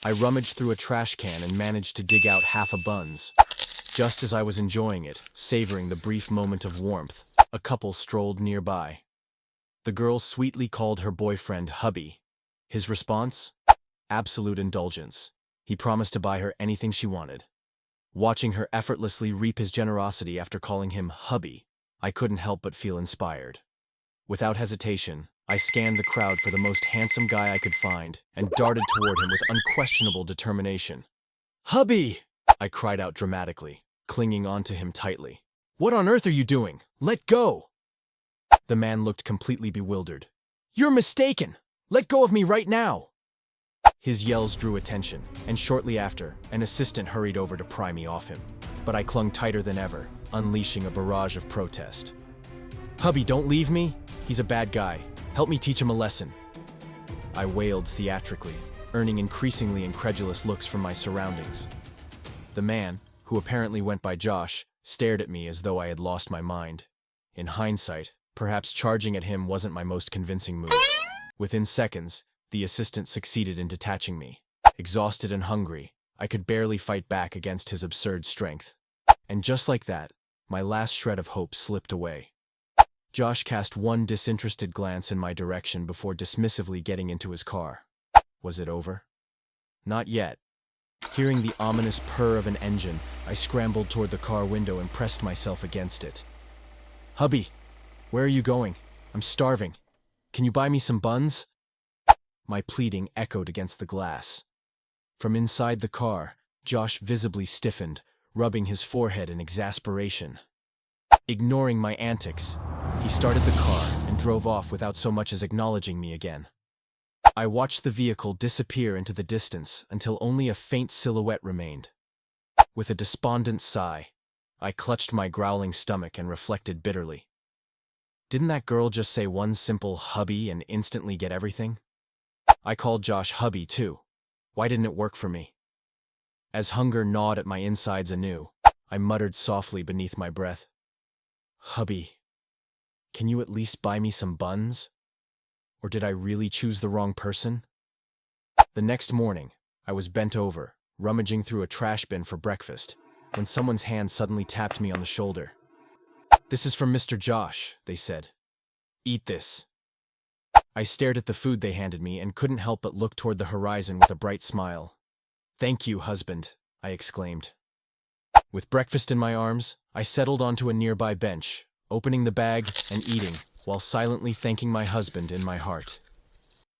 I rummaged through a trash can and managed to dig out half a buns. Just as I was enjoying it, savoring the brief moment of warmth, a couple strolled nearby. The girl sweetly called her boyfriend hubby. His response? Absolute indulgence. He promised to buy her anything she wanted. Watching her effortlessly reap his generosity after calling him hubby, I couldn't help but feel inspired. Without hesitation, I scanned the crowd for the most handsome guy I could find and darted toward him with unquestionable determination. "Hubby!" I cried out dramatically, clinging onto him tightly. "What on earth are you doing? Let go!" The man looked completely bewildered. "You're mistaken! Let go of me right now!" His yells drew attention, and shortly after, an assistant hurried over to pry me off him. But I clung tighter than ever, unleashing a barrage of protest. "Hubby, don't leave me! He's a bad guy. Help me teach him a lesson." I wailed theatrically, earning increasingly incredulous looks from my surroundings. The man, who apparently went by Josh, stared at me as though I had lost my mind. In hindsight, perhaps charging at him wasn't my most convincing move. Within seconds, the assistant succeeded in detaching me. Exhausted and hungry, I could barely fight back against his absurd strength. And just like that, my last shred of hope slipped away. Josh cast one disinterested glance in my direction before dismissively getting into his car. Was it over? Not yet. Hearing the ominous purr of an engine, I scrambled toward the car window and pressed myself against it. "Hubby, where are you going? I'm starving. Can you buy me some buns?" My pleading echoed against the glass. From inside the car, Josh visibly stiffened, rubbing his forehead in exasperation. Ignoring my antics, he started the car and drove off without so much as acknowledging me again. I watched the vehicle disappear into the distance until only a faint silhouette remained. With a despondent sigh, I clutched my growling stomach and reflected bitterly. Didn't that girl just say one simple hubby and instantly get everything? I called Josh hubby too. Why didn't it work for me? As hunger gnawed at my insides anew, I muttered softly beneath my breath, "Hubby, can you at least buy me some buns? Or did I really choose the wrong person?" The next morning, I was bent over, rummaging through a trash bin for breakfast, when someone's hand suddenly tapped me on the shoulder. "This is from Mr. Josh," they said. "Eat this." I stared at the food they handed me and couldn't help but look toward the horizon with a bright smile. "Thank you, husband," I exclaimed. With breakfast in my arms, I settled onto a nearby bench, opening the bag and eating, while silently thanking my husband in my heart.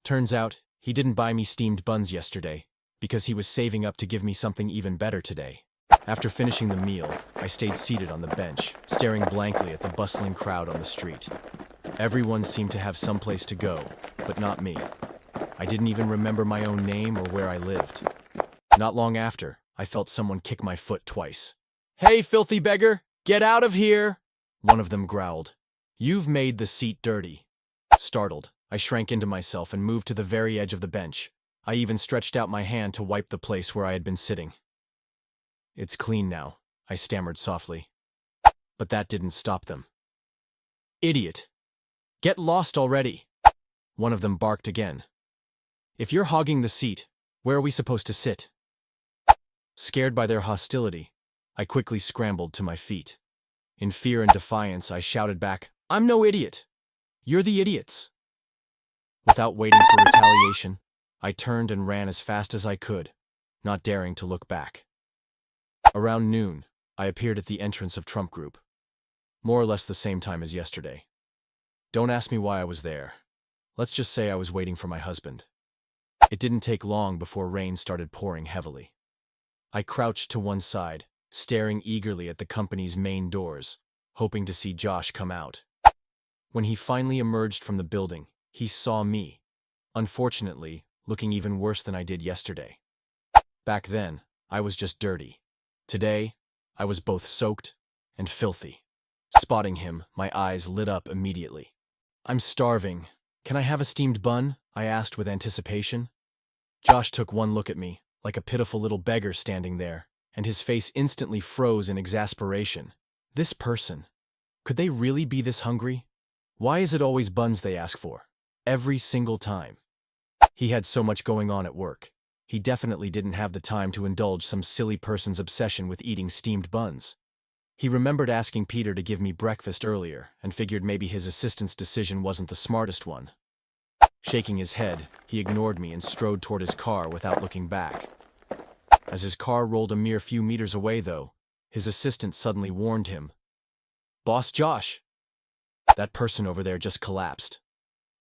Turns out, he didn't buy me steamed buns yesterday, because he was saving up to give me something even better today. After finishing the meal, I stayed seated on the bench, staring blankly at the bustling crowd on the street. Everyone seemed to have someplace to go, but not me. I didn't even remember my own name or where I lived. Not long after, I felt someone kick my foot twice. "Hey, filthy beggar! Get out of here!" one of them growled. "You've made the seat dirty." Startled, I shrank into myself and moved to the very edge of the bench. I even stretched out my hand to wipe the place where I had been sitting. "It's clean now," I stammered softly. But that didn't stop them. "Idiot! Get lost already!" one of them barked again. "If you're hogging the seat, where are we supposed to sit?" Scared by their hostility, I quickly scrambled to my feet. In fear and defiance, I shouted back, "I'm no idiot! You're the idiots!" Without waiting for retaliation, I turned and ran as fast as I could, not daring to look back. Around noon, I appeared at the entrance of Trump Group. More or less the same time as yesterday. Don't ask me why I was there. Let's just say I was waiting for my husband. It didn't take long before rain started pouring heavily. I crouched to one side, staring eagerly at the company's main doors, hoping to see Josh come out. When he finally emerged from the building, he saw me, unfortunately, looking even worse than I did yesterday. Back then, I was just dirty. Today, I was both soaked and filthy. Spotting him, my eyes lit up immediately. "I'm starving. Can I have a steamed bun?" I asked with anticipation. Josh took one look at me, like a pitiful little beggar standing there, and his face instantly froze in exasperation. This person, could they really be this hungry? Why is it always buns they ask for? Every single time. He had so much going on at work. He definitely didn't have the time to indulge some silly person's obsession with eating steamed buns. He remembered asking Peter to give me breakfast earlier and figured maybe his assistant's decision wasn't the smartest one. Shaking his head, he ignored me and strode toward his car without looking back. As his car rolled a mere few meters away, though, his assistant suddenly warned him. "Boss Josh!" That person over there just collapsed.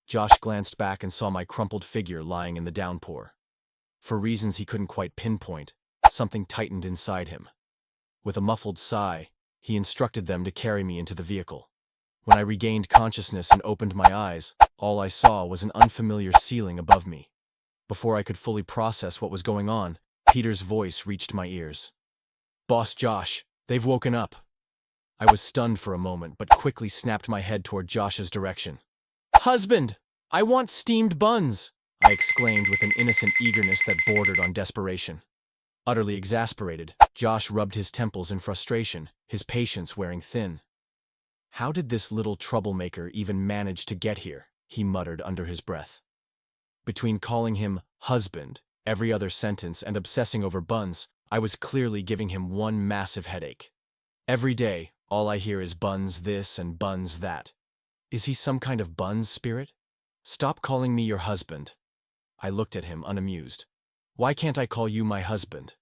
Josh glanced back and saw my crumpled figure lying in the downpour. For reasons he couldn't quite pinpoint, something tightened inside him. With a muffled sigh, he instructed them to carry me into the vehicle. When I regained consciousness and opened my eyes, all I saw was an unfamiliar ceiling above me. Before I could fully process what was going on, Peter's voice reached my ears. "Boss Josh, they've woken up." I was stunned for a moment, but quickly snapped my head toward Josh's direction. "Husband, I want steamed buns!" I exclaimed with an innocent eagerness that bordered on desperation. Utterly exasperated, Josh rubbed his temples in frustration, his patience wearing thin. "How did this little troublemaker even manage to get here?" he muttered under his breath. Between calling him husband every other sentence and obsessing over buns, I was clearly giving him one massive headache. Every day, all I hear is buns this and buns that. Is he some kind of buns spirit? "Stop calling me your husband." I looked at him, unamused. "Why can't I call you my husband?"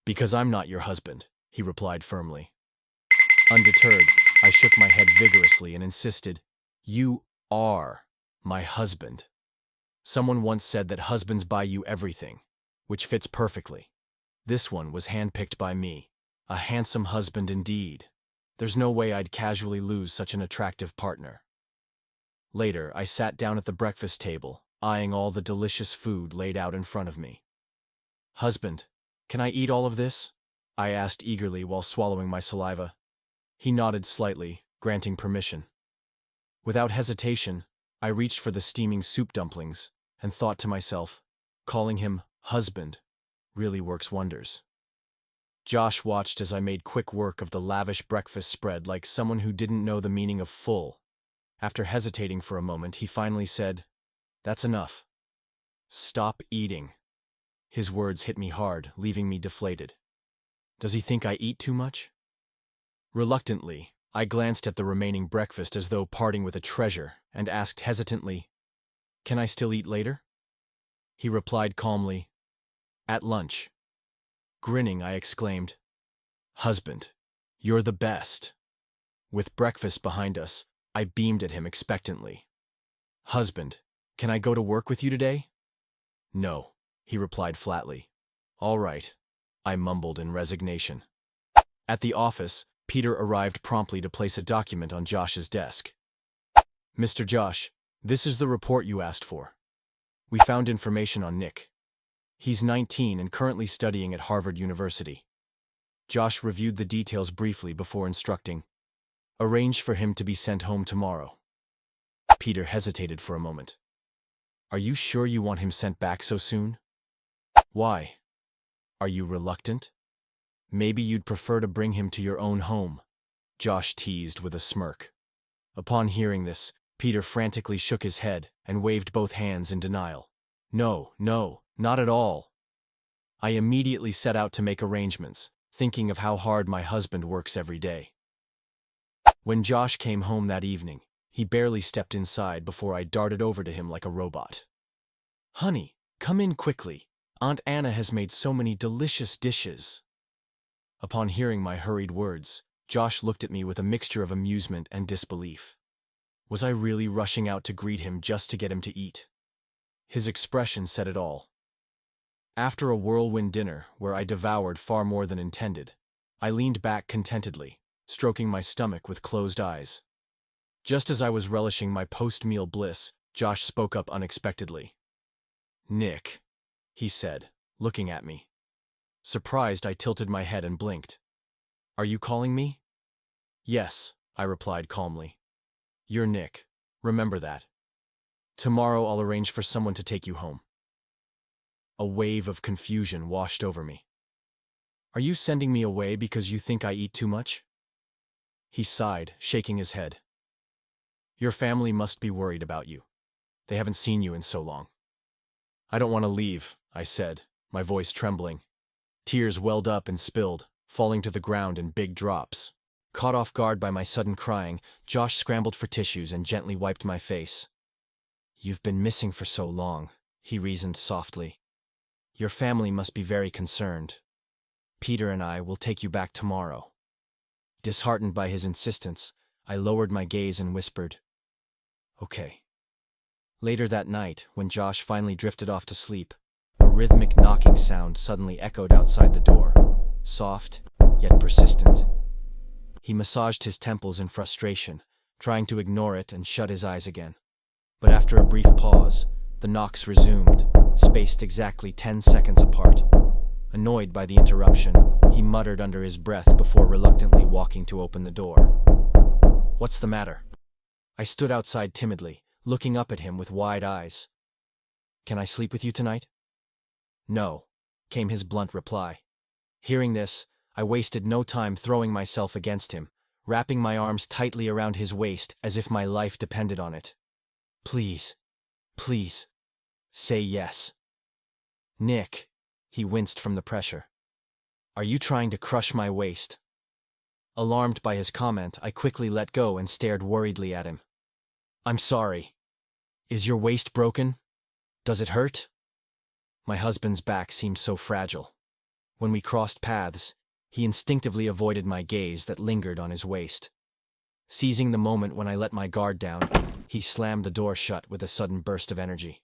"Because I'm not your husband," he replied firmly. Undeterred, I shook my head vigorously and insisted, "You are my husband. Someone once said that husbands buy you everything, which fits perfectly. This one was handpicked by me. A handsome husband indeed. There's no way I'd casually lose such an attractive partner." Later, I sat down at the breakfast table, eyeing all the delicious food laid out in front of me. "Husband, can I eat all of this?" I asked eagerly while swallowing my saliva. He nodded slightly, granting permission. Without hesitation, I reached for the steaming soup dumplings and thought to myself, calling him husband really works wonders. Josh watched as I made quick work of the lavish breakfast spread like someone who didn't know the meaning of full. After hesitating for a moment, he finally said, "That's enough. Stop eating." His words hit me hard, leaving me deflated. Does he think I eat too much? Reluctantly, I glanced at the remaining breakfast as though parting with a treasure and asked hesitantly, "Can I still eat later?" He replied calmly, "At lunch." Grinning, I exclaimed, "Husband, you're the best." With breakfast behind us, I beamed at him expectantly. "Husband, can I go to work with you today?" "No," he replied flatly. "All right," I mumbled in resignation. At the office, Peter arrived promptly to place a document on Josh's desk. "Mr. Josh, this is the report you asked for. We found information on Nick. He's 19 and currently studying at Harvard University." Josh reviewed the details briefly before instructing, "Arrange for him to be sent home tomorrow." Peter hesitated for a moment. "Are you sure you want him sent back so soon?" "Why? Are you reluctant? Maybe you'd prefer to bring him to your own home," Josh teased with a smirk. Upon hearing this, Peter frantically shook his head and waved both hands in denial. "No, no, not at all." I immediately set out to make arrangements, thinking of how hard my husband works every day. When Josh came home that evening, he barely stepped inside before I darted over to him like a robot. "Honey, come in quickly. Aunt Anna has made so many delicious dishes." Upon hearing my hurried words, Josh looked at me with a mixture of amusement and disbelief. Was I really rushing out to greet him just to get him to eat? His expression said it all. After a whirlwind dinner where I devoured far more than intended, I leaned back contentedly, stroking my stomach with closed eyes. Just as I was relishing my post-meal bliss, Josh spoke up unexpectedly. "Nick," he said, looking at me. Surprised, I tilted my head and blinked. "Are you calling me?" "Yes," I replied calmly. "You're Nick. Remember that. Tomorrow I'll arrange for someone to take you home." A wave of confusion washed over me. "Are you sending me away because you think I eat too much?" He sighed, shaking his head. "Your family must be worried about you. They haven't seen you in so long." "I don't want to leave," I said, my voice trembling. Tears welled up and spilled, falling to the ground in big drops. Caught off guard by my sudden crying, Josh scrambled for tissues and gently wiped my face. "You've been missing for so long," he reasoned softly. "Your family must be very concerned. Peter and I will take you back tomorrow." Disheartened by his insistence, I lowered my gaze and whispered, "Okay." Later that night, when Josh finally drifted off to sleep, a rhythmic knocking sound suddenly echoed outside the door, soft, yet persistent. He massaged his temples in frustration, trying to ignore it and shut his eyes again. But after a brief pause, the knocks resumed, spaced exactly 10 seconds apart. Annoyed by the interruption, he muttered under his breath before reluctantly walking to open the door. "What's the matter?" I stood outside timidly, looking up at him with wide eyes. "Can I sleep with you tonight?" "No," came his blunt reply. Hearing this, I wasted no time throwing myself against him, wrapping my arms tightly around his waist as if my life depended on it. "Please, please, say yes." "Nick," he winced from the pressure. "Are you trying to crush my waist?" Alarmed by his comment, I quickly let go and stared worriedly at him. "I'm sorry. Is your waist broken? Does it hurt?" My husband's back seemed so fragile. When we crossed paths, he instinctively avoided my gaze that lingered on his waist. Seizing the moment when I let my guard down, he slammed the door shut with a sudden burst of energy.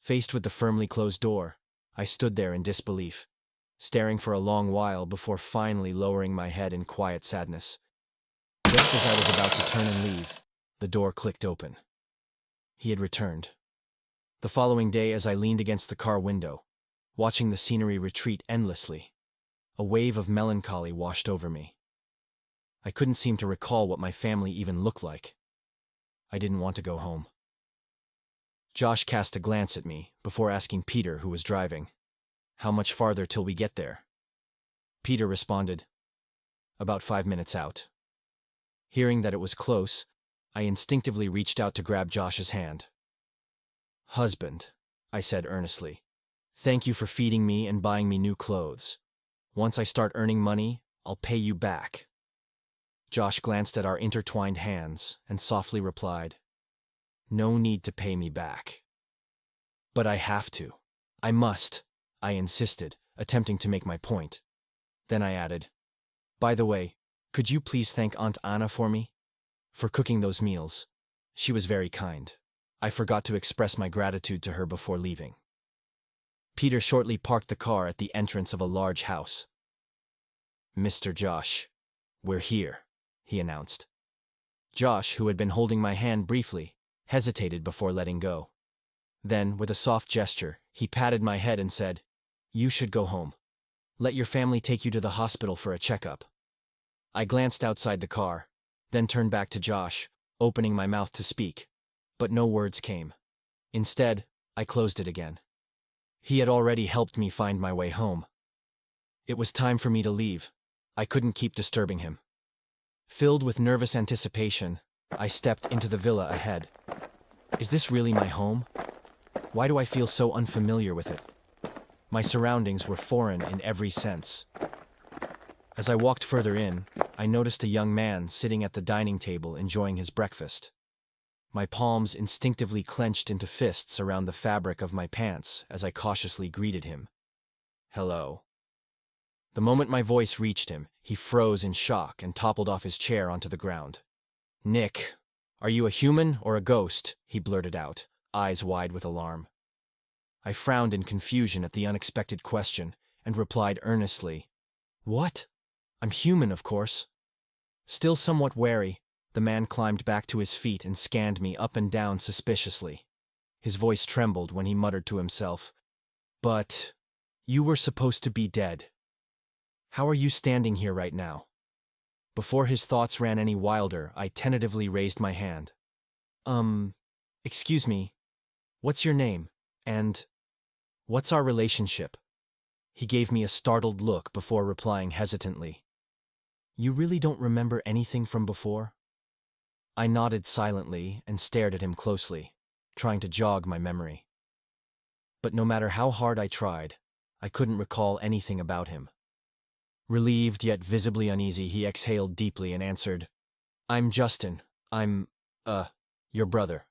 Faced with the firmly closed door, I stood there in disbelief, staring for a long while before finally lowering my head in quiet sadness. Just as I was about to turn and leave, the door clicked open. He had returned. The following day, as I leaned against the car window, watching the scenery retreat endlessly, a wave of melancholy washed over me. I couldn't seem to recall what my family even looked like. I didn't want to go home. Josh cast a glance at me before asking Peter, who was driving, "How much farther till we get there?" Peter responded, "About 5 minutes out." Hearing that it was close, I instinctively reached out to grab Josh's hand. "Husband," I said earnestly, "thank you for feeding me and buying me new clothes. Once I start earning money, I'll pay you back." Josh glanced at our intertwined hands and softly replied, "No need to pay me back." "But I have to. I must," I insisted, attempting to make my point. Then I added, "By the way, could you please thank Aunt Anna for me? For cooking those meals. She was very kind. I forgot to express my gratitude to her before leaving." Peter shortly parked the car at the entrance of a large house. "Mr. Josh, we're here," he announced. Josh, who had been holding my hand briefly, hesitated before letting go. Then, with a soft gesture, he patted my head and said, "You should go home. Let your family take you to the hospital for a checkup." I glanced outside the car, then turned back to Josh, opening my mouth to speak. But no words came. Instead, I closed it again. He had already helped me find my way home. It was time for me to leave. I couldn't keep disturbing him. Filled with nervous anticipation, I stepped into the villa ahead. Is this really my home? Why do I feel so unfamiliar with it? My surroundings were foreign in every sense. As I walked further in, I noticed a young man sitting at the dining table enjoying his breakfast. My palms instinctively clenched into fists around the fabric of my pants as I cautiously greeted him. "Hello." The moment my voice reached him, he froze in shock and toppled off his chair onto the ground. "Nick, are you a human or a ghost?" he blurted out, eyes wide with alarm. I frowned in confusion at the unexpected question and replied earnestly, "What? I'm human, of course." Still somewhat wary, the man climbed back to his feet and scanned me up and down suspiciously. His voice trembled when he muttered to himself, "But you were supposed to be dead. How are you standing here right now?" Before his thoughts ran any wilder, I tentatively raised my hand. Excuse me, what's your name? And what's our relationship?" He gave me a startled look before replying hesitantly, "You really don't remember anything from before?" I nodded silently and stared at him closely, trying to jog my memory. But no matter how hard I tried, I couldn't recall anything about him. Relieved yet visibly uneasy, he exhaled deeply and answered, "I'm Justin. I'm, your brother."